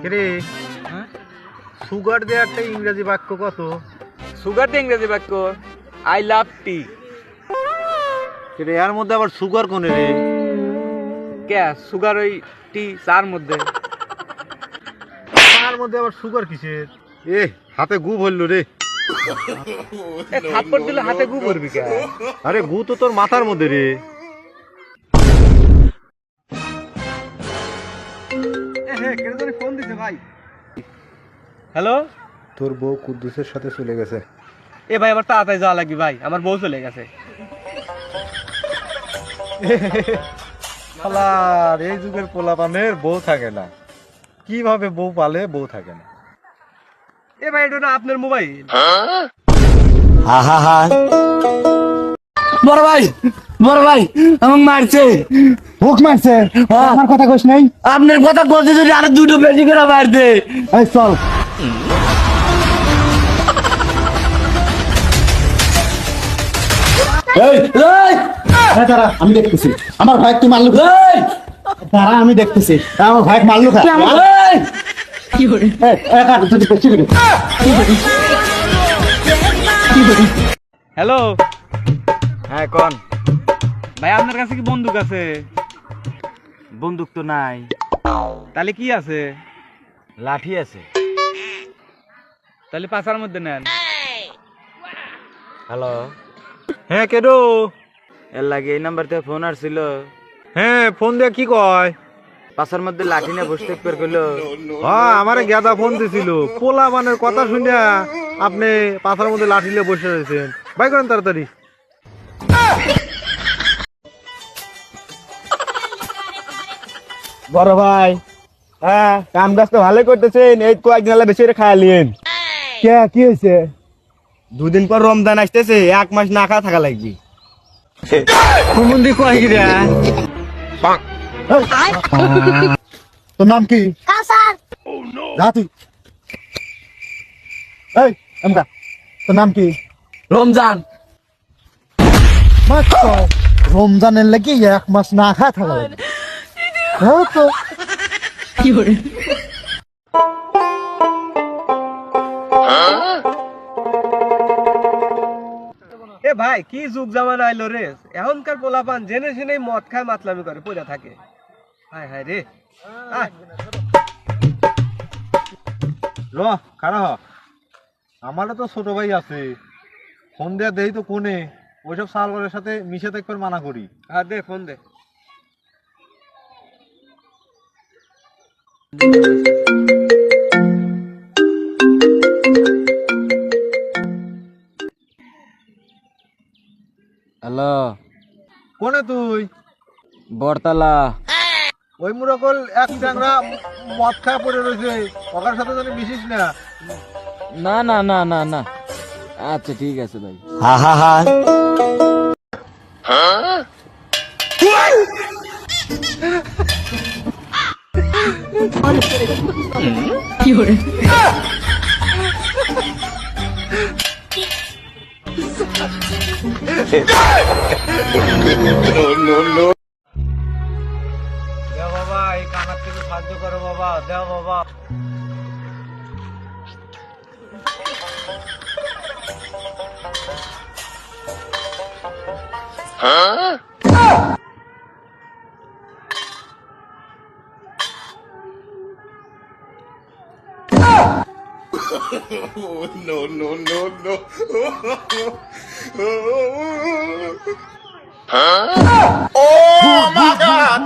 রে সুগার দেওয়ারটা ইংরেজি বাক্য কত? সুগার দিয়ে ইংরেজি বাক্য আই লাভ টি। রে এর মধ্যে আবার সুগার কোনে রে? কে সুগার ওই টি চার মধ্যে। তার মধ্যে আবার সুগার কিসের? এ হাতে গু ভরলো রে। থাপ্পড় দিলে হাতে গু করবি কে? আরে গু তো তোর মাথার মধ্যে রে। ফোন দিছে ভাই। হ্যালো, তোর বউ কুদ্দুসের সাথে চলে গেছে। এ ভাই আবার তাড়াতাড়ি যাওয়া লাগবে ভাই, আমার বউ চলে গেছে। শালার এই যুগের পোলাপানের বউ থাকে না, কিভাবে বউ পালে বউ থাকে না। এ ভাই এটা আপনার মোবাইল। বড় ভাই আমাকে মারছে। ভোগ মারছে? আমার কথা কইস নাই? আপনার কথা বলতে যদি আরো দুটো বেশি করে মারতে। এই চল। এই এই এই দাঁড়া, আমি দেখতেছি। আমার ভাই তুই মারলু। এই দাঁড়া, আমি দেখতেছি। আমার ভাই মারলু খা। এই কি করে? এই কাট তুই বেশি করে। হ্যালো হ্যাঁ কোন? ভাই, আপনার কাছে কি বন্দুক আছে? বন্দুক তো নাই। তাহলে কি আছে? লাঠি আছে। তাহলে পাশার মধ্যে নেন। হ্যালো, হ্যাঁ কেডো? এর লাগে এই নাম্বার থেকে ফোন আসছিল। হ্যাঁ ফোন দিয়ে কি কয়? পাশার মধ্যে লাঠি নিয়ে বসে থাকবে কইলো। হ্যাঁ আমারে গেদা ফোন দিছিল। পোলা মানের কথা শুনিয়া আপনি পাথার মধ্যে লাঠি নিয়ে বসে রয়েছেন। বাই করেন তাড়াতাড়ি। বড় ভাই, হ্যাঁ কাম কাজ তো ভালো করতেছেন। এই কয়েকদিন হলে বেশি করে খাইলেন। কে কি হয়েছে? দুদিন পর রমজান আসতেছে, 1 মাস না খাওয়া থাকা লাগবে। কুমুন্দি কয় কি রে? তোর নাম কি? যা তুই। এই আমকা, তোর নাম কি? রমজান। মাত্র রমজানের লাগি 1 মাস না খাওয়া থাকা লাগবে। হ্যাঁ তো এ ভাই কি যুগ জামানা আইলো রে! এখনকার পোলাপান জেনে শুনেই মদ খায়, মাতলামি করে পড়ে থাকে। হায় হায় রে। ল খারা হ। আমারও তো ছোট ভাই আছে। ফোন দেয়া দেই তো কোনে ওইসব সালগরের সাথে মিশে থাকবার মানা করি। হ্যাঁ দে ফোন দে। হ্যালো, কোনে তুই? বড়তলা। ওই মুরকল এক ট্যাংরা মদ খায় পড়ে রয়েছে, ওকার সাথে জানি মিশিস না। না না না না না, আচ্ছা ঠিক আছে ভাই। দেও বাবা, এই কানার থেকে সাহায্য করো বাবা, দেও বাবা। Oh my God!